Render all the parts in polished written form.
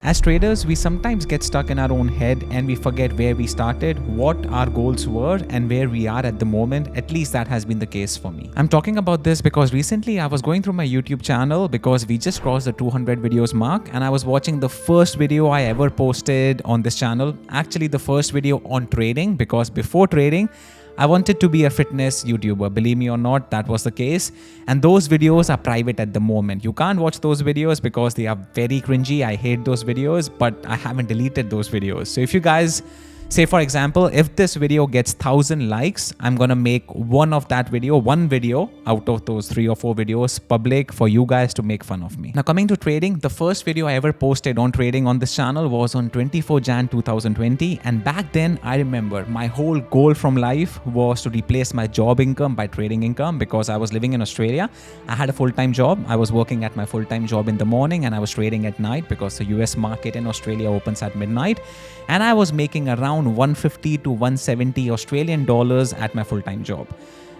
As traders, we sometimes get stuck in our own head and we forget where we started, what our goals were, and where we are at the moment. At least that has been the case for me. I'm talking about this because recently I was going through my YouTube channel because we just crossed the 200 videos mark, and I was watching the first video I ever posted on this channel. Actually, the first video on trading, because before trading, I wanted to be a fitness YouTuber. Believe me or not, that was the case. And those videos are private at the moment. You can't watch those videos because they are very cringy. I hate those videos, but I haven't deleted those videos. So if you guys say, for example, if this video gets 1,000 likes, I'm gonna make one video out of those 3 or 4 videos public for you guys to make fun of me. Now, coming to trading, the first video I ever posted on trading on this channel was on 24 Jan 2020. And back then, I remember my whole goal from life was to replace my job income by trading income, because I was living in Australia. I had a full-time job. I was working at my full-time job in the morning and I was trading at night because the US market in Australia opens at midnight. And I was making around 150 to 170 Australian dollars at my full-time job,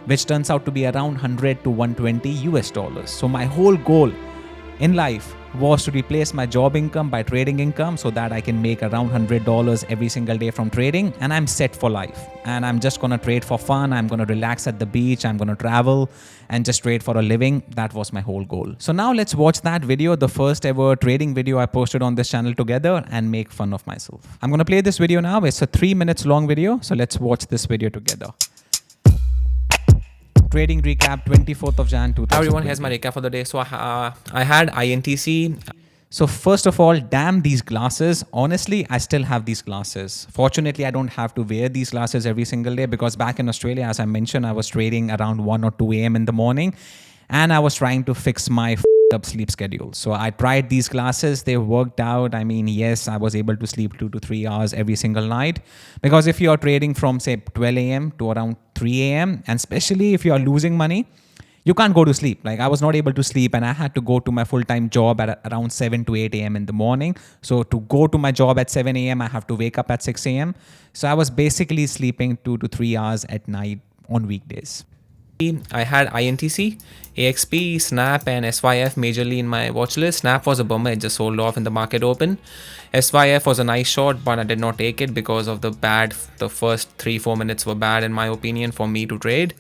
which turns out to be around 100 to 120 US dollars. So my whole goal in life was to replace my job income by trading income so that I can make around $100 every single day from trading, and I'm set for life. And I'm just gonna trade for fun. I'm gonna relax at the beach. I'm gonna travel and just trade for a living. That was my whole goal. So now let's watch that video, the first ever trading video I posted on this channel together, and make fun of myself. I'm gonna play this video now. It's a 3 minutes long video. So let's watch this video together. Trading recap, 24th of Jan 2020. Everyone, here's my recap for the day. So I had INTC. So first of all, damn these glasses. Honestly, I still have these glasses. Fortunately, I don't have to wear these glasses every single day, because back in Australia, as I mentioned, I was trading around 1 or 2 a.m. in the morning, and I was trying to fix my up sleep schedule. So I tried these glasses. They worked out. I mean, yes, I was able to sleep 2 to 3 hours every single night, because if you are trading from say 12 a.m. to around 3 a.m. and especially if you are losing money, you can't go to sleep. Like, I was not able to sleep, and I had to go to my full-time job at around 7 to 8 a.m. in the morning. So to go to my job at 7 a.m., I have to wake up at 6 a.m. So I was basically sleeping 2 to 3 hours at night on weekdays. I had INTC, AXP, Snap, and SYF majorly in my watch list. Snap was a bummer. It just sold off in the market open. SYF was a nice short, but I did not take it because of the first 3-4 minutes were bad in my opinion for me to trade.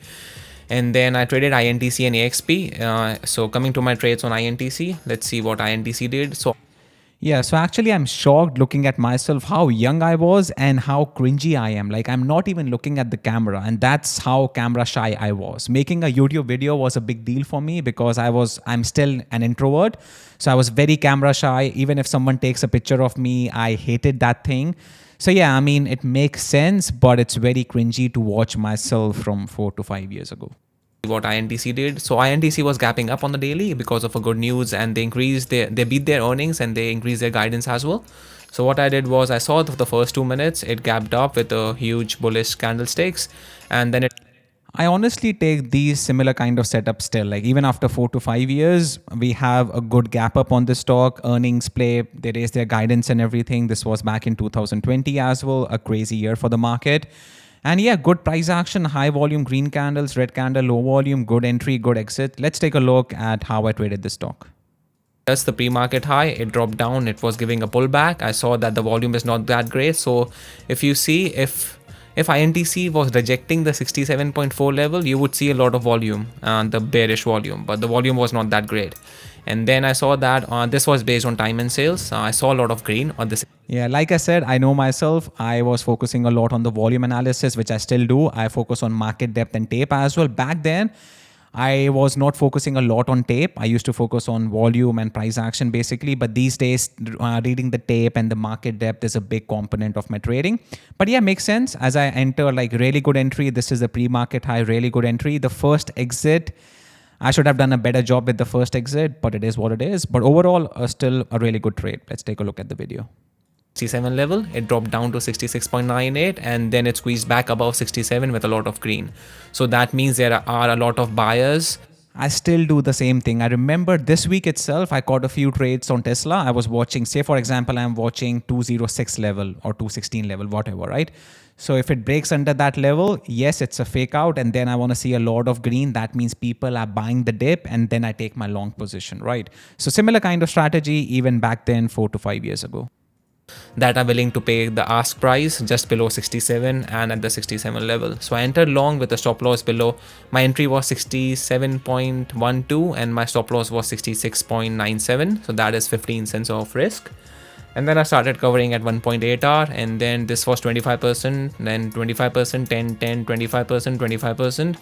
And then I traded INTC and AXP. So coming to my trades on INTC, let's see what INTC did. So actually I'm shocked looking at myself, how young I was and how cringy I am. Like, I'm not even looking at the camera, and that's how camera shy I was. Making a YouTube video was a big deal for me because I'm still an introvert. So I was very camera shy. Even if someone takes a picture of me, I hated that thing. So yeah, I mean, it makes sense, but it's very cringy to watch myself from 4 to 5 years ago. What INTC did. So INTC was gapping up on the daily because of a good news, and they beat their earnings and they increased their guidance as well. So what I did was I saw the first 2 minutes, it gapped up with a huge bullish candlesticks, and then I honestly take these similar kind of setups still. Like, even after 4 to 5 years, we have a good gap up on the stock, earnings play, they raised their guidance and everything. This was back in 2020 as well, a crazy year for the market. And yeah, good price action, high volume, green candles, red candle, low volume, good entry, good exit. Let's take a look at how I traded this stock. That's the pre-market high. It dropped down. It was giving a pullback. I saw that the volume is not that great. So if you see, if INTC was rejecting the 67.4 level, you would see a lot of volume, the bearish volume, but the volume was not that great. And then I saw that this was based on time and sales. I saw a lot of green on this. Yeah, like I said, I know myself. I was focusing a lot on the volume analysis, which I still do. I focus on market depth and tape as well. Back then, I was not focusing a lot on tape. I used to focus on volume and price action basically. But these days, reading the tape and the market depth is a big component of my trading. But yeah, makes sense. As I enter, like, really good entry. This is the pre-market high, really good entry. The first exit, I should have done a better job with the first exit, but it is what it is. But overall, still a really good trade. Let's take a look at the video. 67 level, it dropped down to 66.98, and then it squeezed back above 67 with a lot of green. So that means there are a lot of buyers I still do the same thing. I remember this week itself, I caught a few trades on Tesla. I was watching, say, for example, I'm watching 206 level or 216 level, whatever, right? So if it breaks under that level, yes, it's a fake out. And then I want to see a lot of green. That means people are buying the dip and then I take my long position, right? So similar kind of strategy even back then, 4 to 5 years ago. that are willing to pay the ask price just below 67 and at the 67 level. So I entered long with a stop loss below. My entry was 67.12 and my stop loss was 66.97. So that is 15 cents of risk. And then I started covering at 1.8 hour, and then this was 25%, then 25%, 10, 10, 25%, 25%.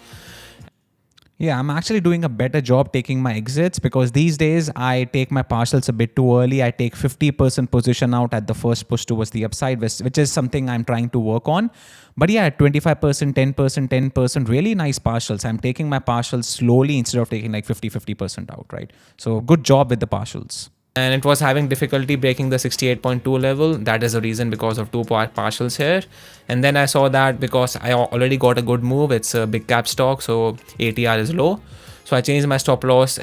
Yeah, I'm actually doing a better job taking my exits because these days I take my partials a bit too early. I take 50% position out at the first push towards the upside, which is something I'm trying to work on. But yeah, 25%, 10%, 10%, really nice partials. I'm taking my partials slowly instead of taking like 50% out, right? So good job with the partials. And it was having difficulty breaking the 68.2 level. That is the reason, because of two partials here. And then I saw that because I already got a good move, it's a big cap stock, so ATR is low, so I changed my stop loss.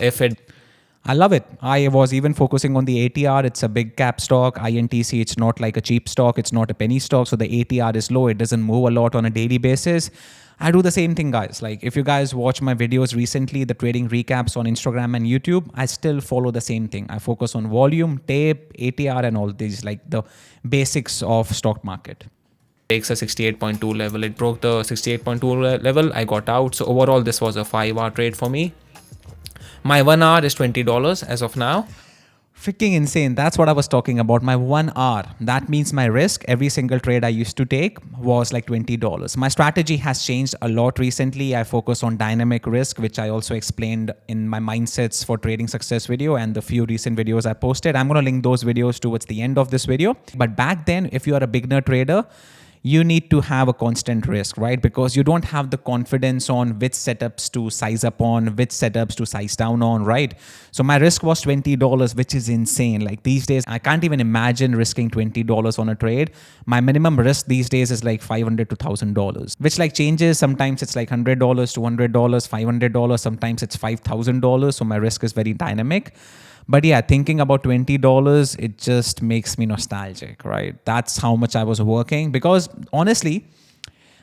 I love it. I was even focusing on the ATR. It's a big cap stock. INTC, it's not like a cheap stock. It's not a penny stock. So the ATR is low. It doesn't move a lot on a daily basis. I do the same thing, guys. Like if you guys watch my videos recently, the trading recaps on Instagram and YouTube, I still follow the same thing. I focus on volume, tape, ATR and all these, like the basics of stock market. Takes a 68.2 level. It broke the 68.2 level. I got out. So overall, this was a 5-hour trade for me. My 1 hour is $20 as of now. Freaking insane. That's what I was talking about. My 1 hour. That means my risk, every single trade I used to take was like $20. My strategy has changed a lot recently. I focus on dynamic risk, which I also explained in my mindsets for trading success video and the few recent videos I posted. I'm going to link those videos towards the end of this video. But back then, if you are a beginner trader, you need to have a constant risk, right? Because you don't have the confidence on which setups to size up on, which setups to size down on, right? So my risk was $20, which is insane. Like these days, I can't even imagine risking $20 on a trade. My minimum risk these days is like $500 to $1,000, which like changes. Sometimes it's like $100, $200, $500. Sometimes it's $5,000. So my risk is very dynamic. But yeah, thinking about $20, it just makes me nostalgic, right? That's how much I was working because honestly,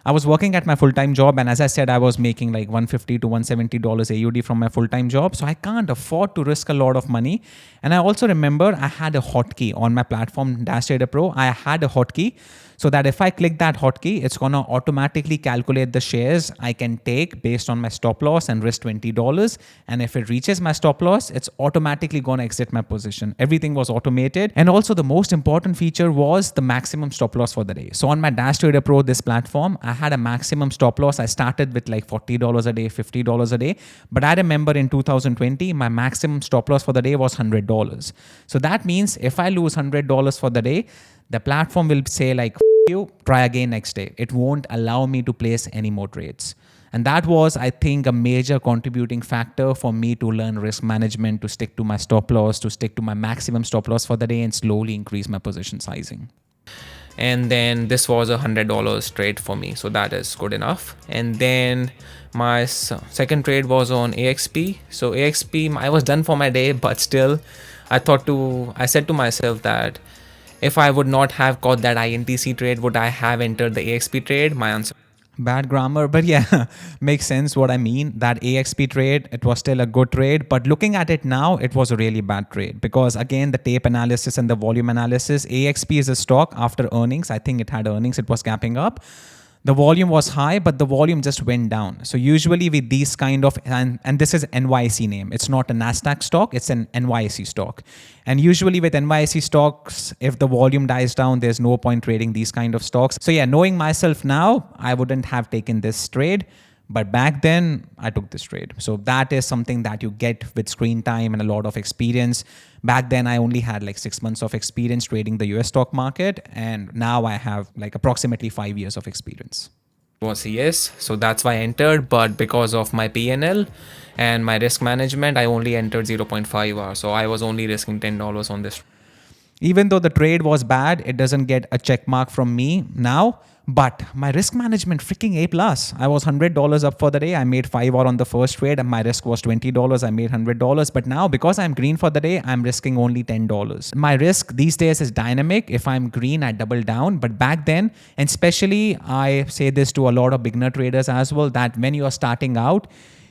I was working at my full-time job. And as I said, I was making like $150 to $170 AUD from my full-time job. So I can't afford to risk a lot of money. And I also remember I had a hotkey on my platform, Dash Trader Pro. I had a hotkey so that if I click that hotkey, it's going to automatically calculate the shares I can take based on my stop loss and risk $20. And if it reaches my stop loss, it's automatically going to exit my position. Everything was automated. And also the most important feature was the maximum stop loss for the day. So on my Dash Trader Pro, this platform, I had a maximum stop loss. I started with like $40 a day, $50 a day. But I remember in 2020, my maximum stop loss for the day was $100. So that means if I lose $100 for the day, the platform will say like, you try again next day. It won't allow me to place any more trades. And that was, I think, a major contributing factor for me to learn risk management, to stick to my stop loss, to stick to my maximum stop loss for the day and slowly increase my position sizing. And then this was $100 trade for me, so that is good enough. And then my second trade was on AXP. So AXP, I was done for my day, but still I said to myself that if I would not have caught that INTC trade, would I have entered the AXP trade? My answer: bad grammar, but yeah, makes sense what I mean. That AXP trade, it was still a good trade, but looking at it now, it was a really bad trade because again, the tape analysis and the volume analysis, AXP is a stock after earnings. I think it had earnings, it was gapping up. The volume was high, but the volume just went down. So usually with these kind of, and this is NYSE name. It's not a NASDAQ stock, it's an NYSE stock. And usually with NYSE stocks, if the volume dies down, there's no point trading these kind of stocks. So yeah, knowing myself now, I wouldn't have taken this trade. But back then, I took this trade. So that is something that you get with screen time and a lot of experience. Back then, I only had like 6 months of experience trading the US stock market. And now I have like approximately 5 years of experience. Was yes, so that's why I entered. But because of my PNL and my risk management, I only entered 0.5 hours. So I was only risking $10 on this. Even though the trade was bad, it doesn't get a check mark from me now. But my risk management freaking A plus. I was $100 up for the day. I made 5 hour on the first trade and my risk was $20. I made $100. But now because I'm green for the day, I'm risking only $10. My risk these days is dynamic. If I'm green, I double down. But back then, and especially I say this to a lot of beginner traders as well, that when you are starting out,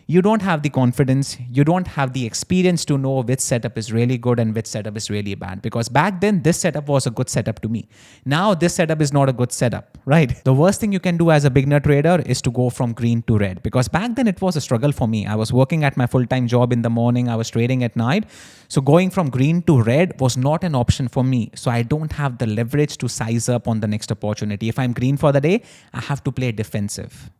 you don't have the confidence, you don't have the experience to know which setup is really good and which setup is really bad. Because back then, this setup was a good setup to me. Now, this setup is not a good setup, right? The worst thing you can do as a beginner trader is to go from green to red. Because back then, it was a struggle for me. I was working at my full-time job in the morning, I was trading at night. So going from green to red was not an option for me. So I don't have the leverage to size up on the next opportunity. If I'm green for the day, I have to play defensive.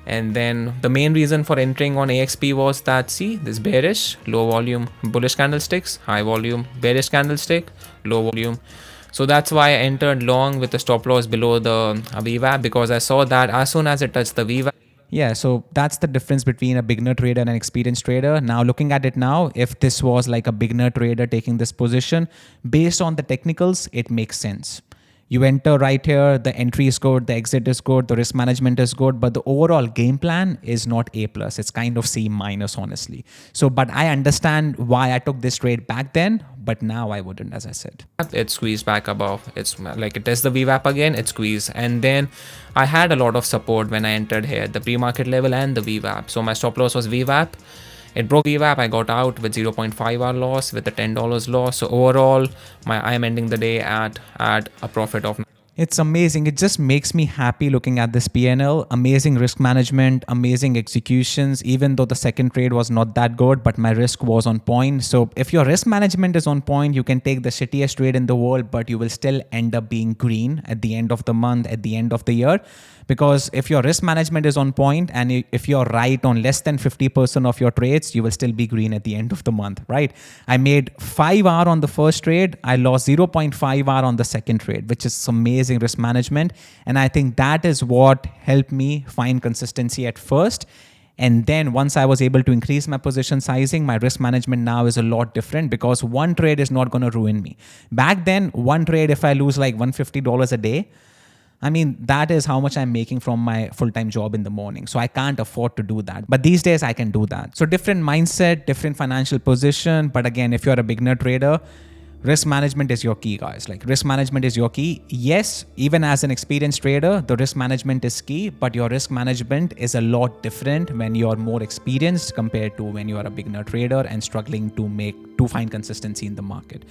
And then the main reason for entering on AXP was that, see, this bearish, low volume, bullish candlesticks, high volume, bearish candlestick, low volume. So that's why I entered long with the stop loss below the VWAP, because I saw that as soon as it touched the VWAP. Yeah, so that's the difference between a beginner trader and an experienced trader. Now, looking at it now, if this was like a beginner trader taking this position, based on the technicals, it makes sense. You enter right here, the entry is good, the exit is good, the risk management is good, but the overall game plan is not A+. It's kind of C-, honestly. So, but I understand why I took this trade back then, but now I wouldn't, as I said. It squeezed back above. It's like it tests the VWAP again, it squeezed. And then I had a lot of support when I entered here, the pre-market level and the VWAP. So my stop loss was VWAP. It broke VWAP, I got out with 0.5 hour loss with a $10 loss. So overall, I'm ending the day at a profit of. It's amazing. It just makes me happy looking at this PNL. Amazing risk management, amazing executions, even though the second trade was not that good, but my risk was on point. So if your risk management is on point, you can take the shittiest trade in the world, but you will still end up being green at the end of the month, at the end of the year. Because if your risk management is on point and if you're right on less than 50% of your trades, you will still be green at the end of the month, right? I made 5 hour on the first trade. I lost 0.5 hour on the second trade, which is amazing risk management. And I think that is what helped me find consistency at first. And then once I was able to increase my position sizing, my risk management now is a lot different because one trade is not going to ruin me. Back then, one trade, if I lose like $150 a day, I mean, that is how much I'm making from my full-time job in the morning. So I can't afford to do that. But these days I can do that. So different mindset, different financial position. But again, if you're a beginner trader, risk management is your key, guys. Like risk management is your key. Yes, even as an experienced trader, the risk management is key, but your risk management is a lot different when you're more experienced compared to when you are a beginner trader and struggling to find consistency in the market.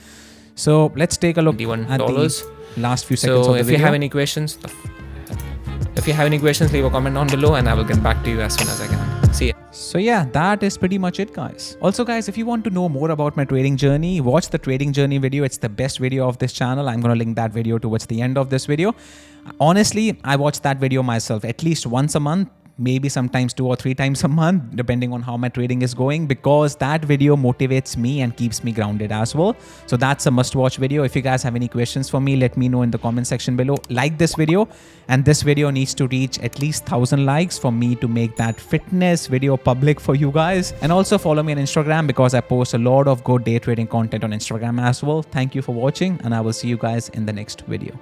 So let's take a look at the last few seconds of the video. So if you have any questions, leave a comment down below and I will get back to you as soon as I can. See ya. So yeah, that is pretty much it, guys. Also, guys, if you want to know more about my trading journey, watch the trading journey video. It's the best video of this channel. I'm going to link that video towards the end of this video. Honestly, I watch that video myself at least once a month, maybe sometimes 2 or 3 times a month, depending on how my trading is going, because that video motivates me and keeps me grounded as well. So that's a must-watch video. If you guys have any questions for me, let me know in the comment section below. Like this video, and this video needs to reach at least 1,000 likes for me to make that fitness video public for you guys. And also follow me on Instagram because I post a lot of good day trading content on Instagram as well. Thank you for watching, and I will see you guys in the next video.